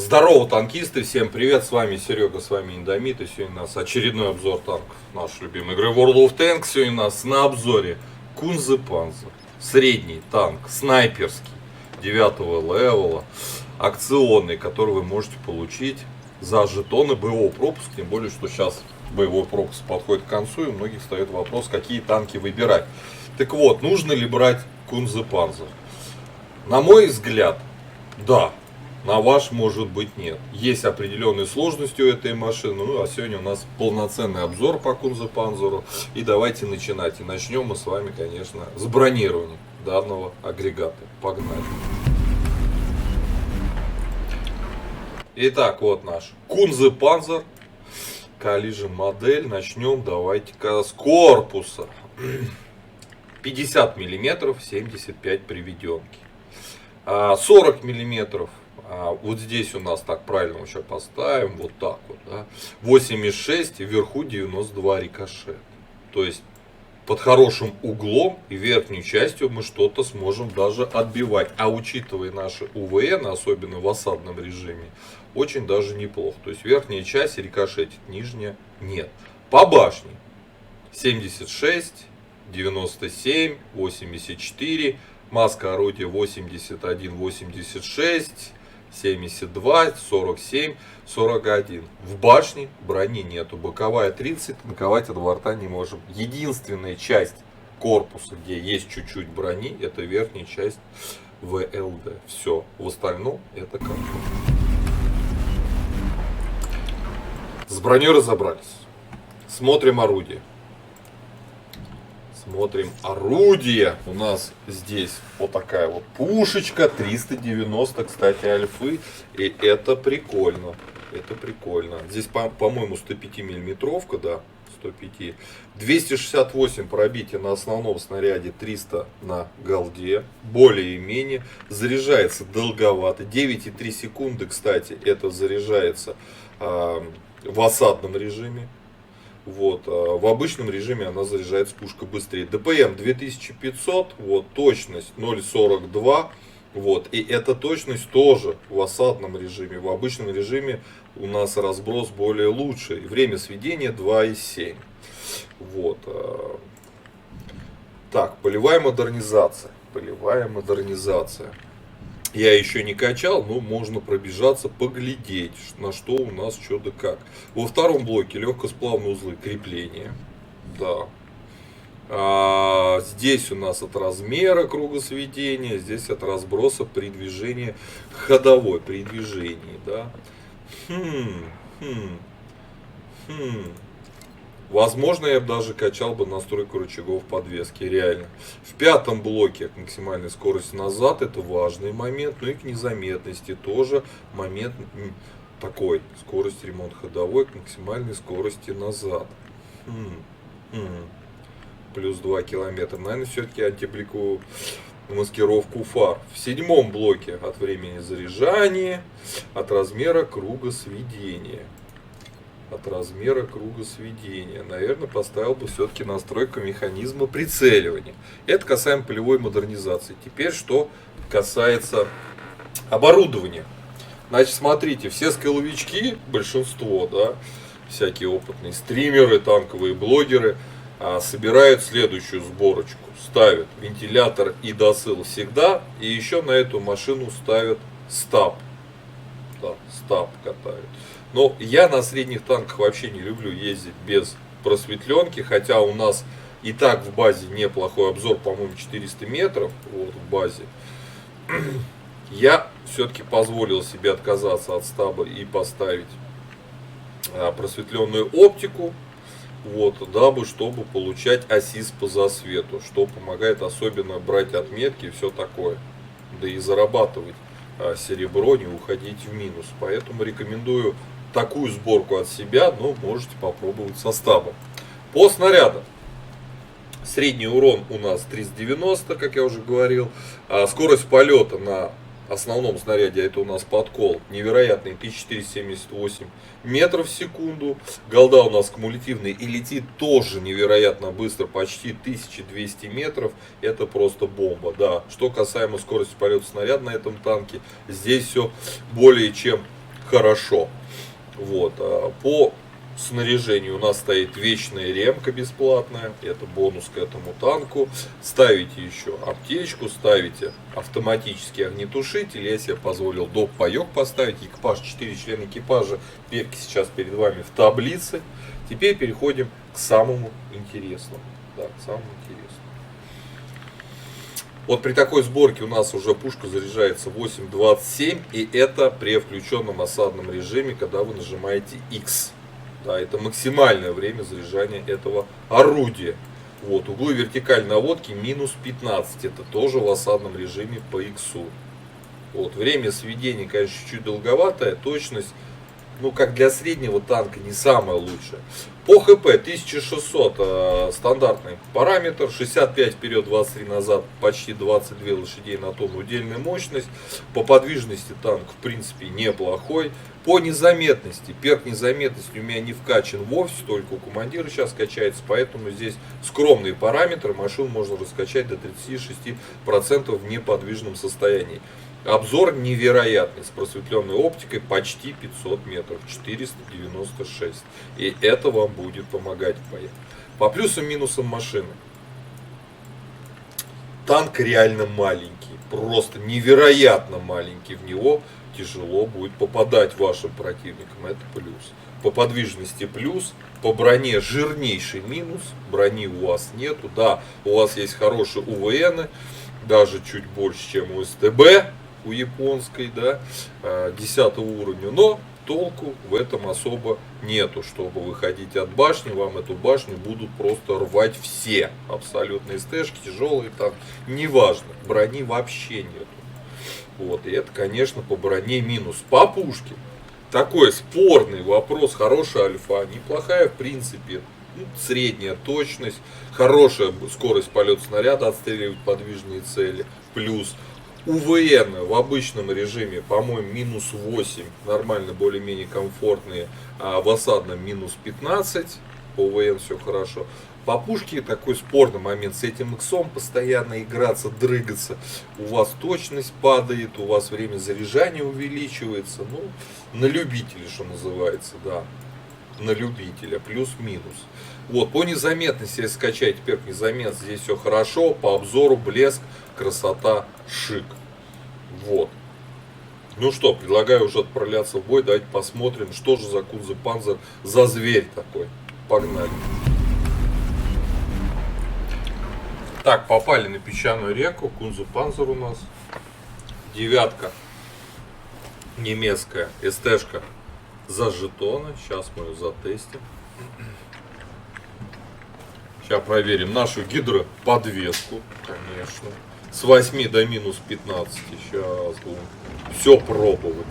Здорово, танкисты, всем привет, с вами Серега, с вами Индомит, и сегодня у нас очередной обзор танков нашей любимой игры World of Tanks. Сегодня у нас на обзоре Kunze Panzer, средний танк, снайперский, 9-го левела, акционный, который вы можете получить за жетоны боевого пропуска, тем более, что сейчас боевой пропуск подходит к концу, и у многих встает вопрос, какие танки выбирать. Так вот, нужно ли брать Kunze Panzer? На мой взгляд, да. На ваш, может быть, нет. Есть определенные сложности у этой машины. Ну, а сегодня у нас полноценный обзор по Kunze Panzer. И давайте начинать. И начнем мы с вами, конечно, с бронирования данного агрегата. Погнали. Итак, вот наш Kunze Panzer. Collision модель. Начнем давайте-ка с корпуса. 50 мм, 75 приведенки. 40 миллиметров. Вот здесь у нас, так правильно мы сейчас поставим, вот так вот, да, 8,6 и вверху 92 рикошет. То есть под хорошим углом и верхней частью мы что-то сможем даже отбивать. А учитывая наши УВН, особенно в осадном режиме, очень даже неплохо. То есть верхняя часть рикошетит, нижняя нет. По башне 76, 97, 84, маска орудия 81, 86, 72, 47, 41. В башне брони нету. Боковая 30, танковать от борта не можем. Единственная часть корпуса, где есть чуть-чуть брони, это верхняя часть ВЛД. Все. В остальном это комфорт. С броней разобрались. Смотрим орудие. Смотрим орудие. У нас здесь вот такая вот пушечка. 390, кстати, альфы. И это прикольно. Это прикольно. Здесь, по-моему, 105 миллиметровка, да. 105. 268 пробития на основном снаряде, 300 на голде. Более-менее. Заряжается долговато. 9,3 секунды, кстати, это заряжается в осадном режиме. Вот, в обычном режиме она заряжается пушка быстрее. ДПМ 2500, вот, точность 0,42. Вот, и эта точность тоже в осадном режиме. В обычном режиме у нас разброс более лучший. Время сведения 2,7. Вот. Так, полевая модернизация. Полевая модернизация. Я еще не качал, но можно пробежаться, поглядеть, на что у нас, что да как. Во втором блоке легкосплавные узлы крепления. Да. Здесь у нас от размера кругосведения, здесь от разброса при движении, ходовой при движении. Да. Возможно, я бы даже качал бы настройку рычагов подвески, реально. В пятом блоке к максимальной скорости назад, это важный момент, ну и к незаметности тоже момент такой. Скорость ремонт ходовой к максимальной скорости назад. Плюс 2 километра. Наверное, все-таки антиблику маскировку фар. В седьмом блоке от времени заряжания, от размера круга сведения. От размера круга сведения. Наверное, поставил бы все-таки настройку механизма прицеливания. Это касаемо полевой модернизации. Теперь, что касается оборудования. Значит, смотрите, все скилловички, большинство, да, всякие опытные стримеры, танковые блогеры, собирают следующую сборочку. Ставят вентилятор и досыл всегда. И еще на эту машину ставят стаб. Да, стаб катают. Но я на средних танках вообще не люблю ездить без просветленки, хотя у нас и так в базе неплохой обзор, по-моему, 400 метров, вот в базе. Я все-таки позволил себе отказаться от стаба и поставить просветленную оптику, вот, дабы, чтобы получать ассист по засвету, что помогает особенно брать отметки и все такое, да и зарабатывать серебро, не уходить в минус. Поэтому рекомендую такую сборку от себя, но можете попробовать со стабом. По снарядам. Средний урон у нас 390, как я уже говорил. Скорость полета на основном снаряде, это у нас подкол, невероятный, 1478 метров в секунду. Голда у нас кумулятивный и летит тоже невероятно быстро, почти 1200 метров. Это просто бомба, да. Что касаемо скорости полета снаряда на этом танке, здесь все более чем хорошо. Вот. По снаряжению у нас стоит вечная ремка бесплатная, это бонус к этому танку. Ставите еще аптечку, ставите автоматический огнетушитель. Я себе позволил доп. Паёк поставить. Экипаж, 4 члена экипажа. Перки сейчас перед вами в таблице. Теперь переходим к самому интересному. Да, к самому интересному. Вот при такой сборке у нас уже пушка заряжается 8.27, и это при включенном осадном режиме, когда вы нажимаете X. Да, это максимальное время заряжания этого орудия. Вот, углы вертикальной наводки минус 15, это тоже в осадном режиме по X. Вот, время сведения, конечно, чуть долговатое, точность, ну, как для среднего танка, не самая лучшая. По ХП 1600 стандартный параметр, 65 вперед, 23 назад, почти 22 лошадей на тонну удельная мощность. По подвижности танк в принципе неплохой. По незаметности, перк незаметности у меня не вкачан вовсе, только у командира сейчас качается, поэтому здесь скромные параметры, машину можно раскачать до 36% в неподвижном состоянии. Обзор невероятный, с просветленной оптикой почти 500 метров, 496. И это вам будет помогать в боях. По плюсам и минусам машины. Танк реально маленький, просто невероятно маленький. В него тяжело будет попадать вашим противникам, это плюс. По подвижности плюс, по броне жирнейший минус, брони у вас нету. Да, у вас есть хорошие УВН, даже чуть больше, чем у СТБ. У японской, да, 10 уровня, но толку в этом особо нету. Чтобы выходить от башни, вам эту башню будут просто рвать все. Абсолютно СТшки, тяжелые там, неважно, брони вообще нету. Вот, и это, конечно, по броне минус. По пушке такой спорный вопрос, хорошая альфа, неплохая в принципе, средняя точность, хорошая скорость полета снаряда, отстреливать подвижные цели, плюс. УВН в обычном режиме, по-моему, минус 8, нормально, более-менее комфортные, а в осадном минус 15, по УВН все хорошо. По пушке такой спорный момент, с этим иксом постоянно играться, дрыгаться, у вас точность падает, у вас время заряжания увеличивается, ну, на любителя, что называется, да, на любителя, плюс-минус. Вот, по незаметности, если скачать перк незаметность, здесь все хорошо, по обзору блеск, красота, шик. Вот. Ну что, предлагаю уже отправляться в бой, давайте посмотрим, что же за Кунзе-Панзер за зверь такой. Погнали. Так, попали на песчаную реку, Кунзе-Панзер у нас. Девятка немецкая, СТшка за жетоны, сейчас мы ее затестим. Сейчас проверим нашу гидроподвеску, конечно. С 8 до минус 15. Сейчас будем все пробовать.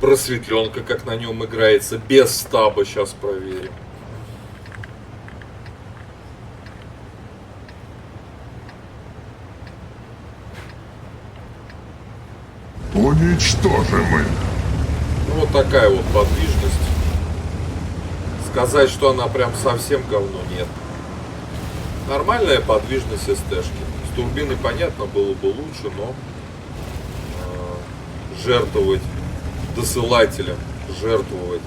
Просветленка, как на нем играется, без стаба. Сейчас проверим. Уничтожим их. Вот такая вот подвижность. Сказать, что она прям совсем говно, нет. Нормальная подвижность СТшки. С турбиной, понятно, было бы лучше, но жертвовать досылателем, жертвовать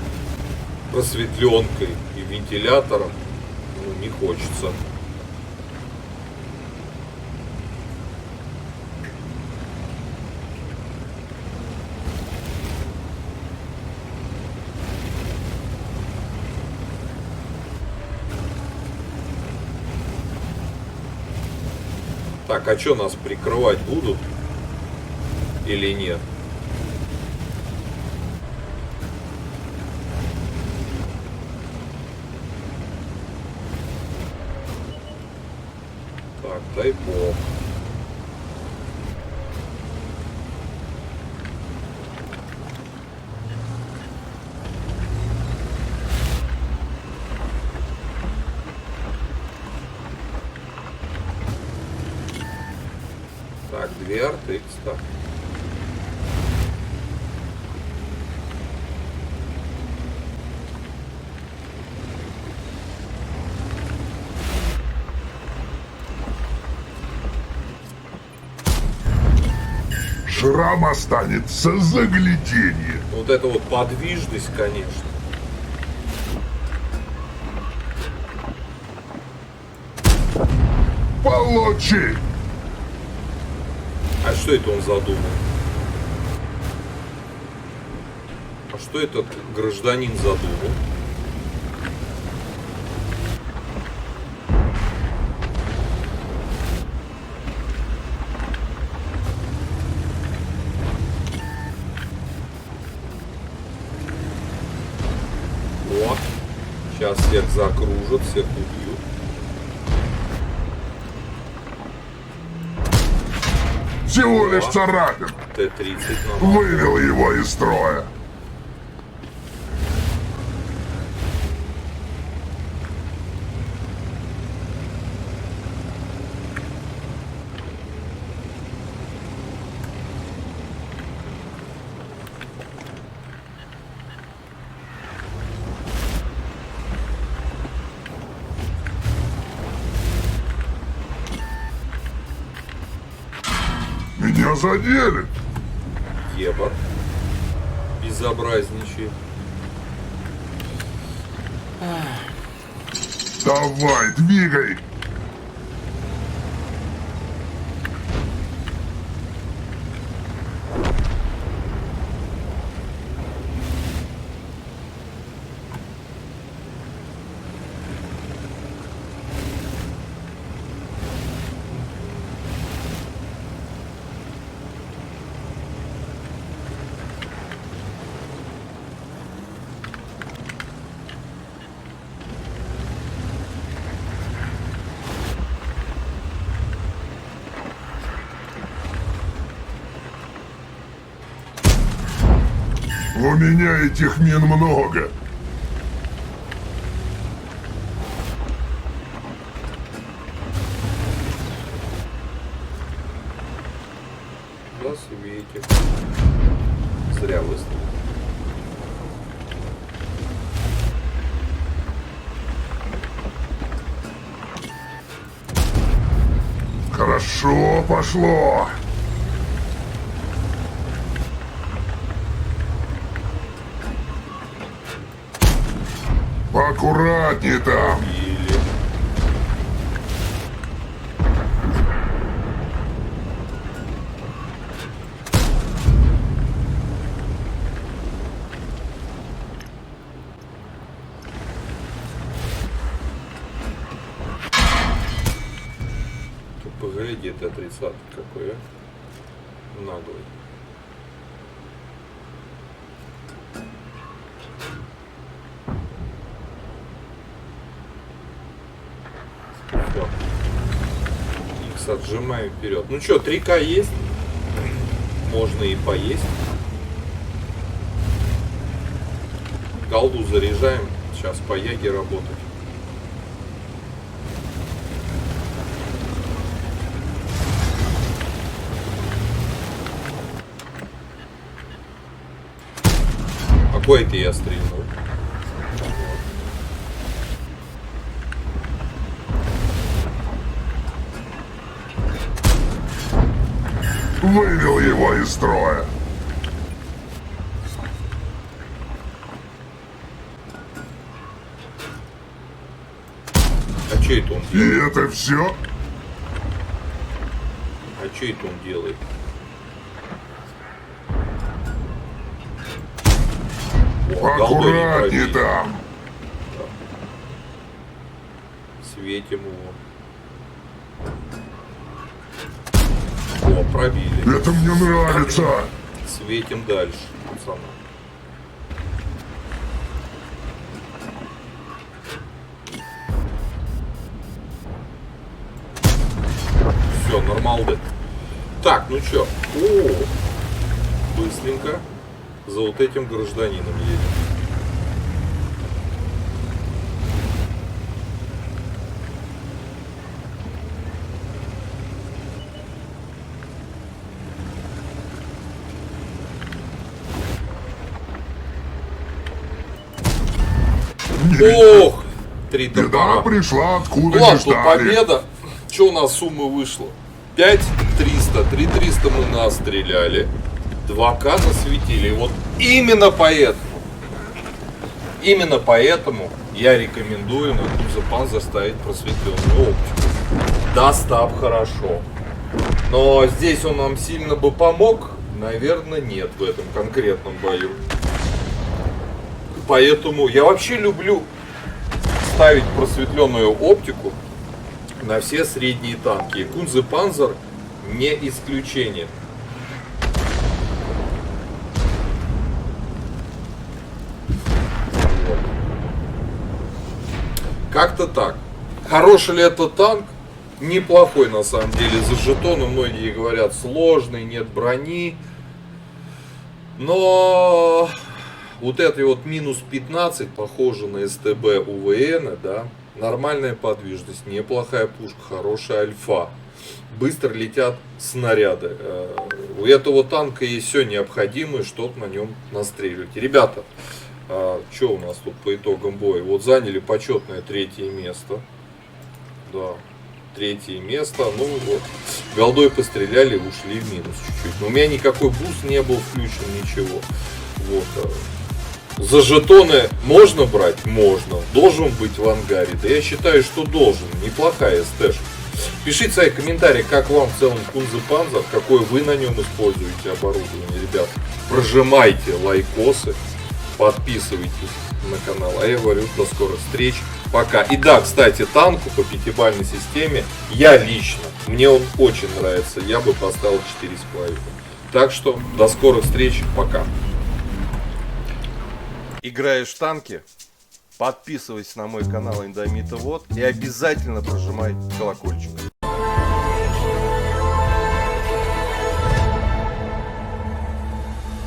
просветленкой и вентилятором, ну, не хочется. Так, а что, нас прикрывать будут или нет? Так, дай бог. Так, 2 RTX, так. храм останется загляденье. Вот это вот подвижность, конечно. Получи! А что это он задумал? А что этот гражданин задумал? О, сейчас всех закружат, всех убьют. Всего лишь царапин. Т-30 нам. Вывел его из строя. Меня задели. Ебар. Безобразничает. Давай, двигай. У меня этих мин много. Да, светик. Зря выстрелил. Хорошо пошло. Поаккуратнее там. Или... Тут погляди, это 30 какой, а? Наглый. Все. Икс отжимаем вперед. Ну что, 3К есть? Можно и поесть. Голду заряжаем. Сейчас по яге работать. Какой это я стрельнул? Вывел его из строя. А что это он И делает? это все? А что это он делает? О, голдой не Аккуратнее пробили. там. Светим его. О, пробили. Это мне нравится. Светим дальше, пацаны. Все, нормалды. Так, ну чё? О, быстренько за вот этим гражданином едем. Ох, 3 Беда топора. пришла откуда не Ладно, ждали. победа. Что у нас суммы вышло? 5300. 3300 мы настреляли. 2К засветили. И вот именно поэтому я рекомендую на Kunze-Panzer ставить просветленную оптику. Достав хорошо. Но здесь он нам сильно бы помог? Наверное, нет в этом конкретном бою. Поэтому я вообще люблю ставить просветленную оптику на все средние танки. И Kunze-Panzer не исключение. Как-то так. Хороший ли это танк? Неплохой на самом деле. За жетоны многие говорят сложный, нет брони. Но вот этой вот минус 15 похоже на СТБ УВН, да. Нормальная подвижность, неплохая пушка, хорошая альфа. Быстро летят снаряды. У этого танка есть все необходимое, чтобы на нем настреливать. Ребята, что у нас тут по итогам боя? Вот заняли почетное 3-е место. Да, 3-е место. Ну вот, голдой постреляли, ушли в минус чуть-чуть. Но у меня никакой буст не был включен, ничего. Вот. За жетоны можно брать? Можно. Должен быть в ангаре? Да я считаю, что должен. Неплохая СТ-шка. Пишите свои комментарии, как вам в целом Kunze-Panzer, какое вы на нем используете оборудование, ребят. Прожимайте лайкосы, подписывайтесь на канал. А я говорю, до скорых встреч. Пока. И да, кстати, танку по 5-бальной системе я лично, мне он очень нравится. Я бы поставил 4,5. Так что до скорых встреч. Пока. Играешь в танки? Подписывайся на мой канал Индомита Вот и обязательно прожимай колокольчик.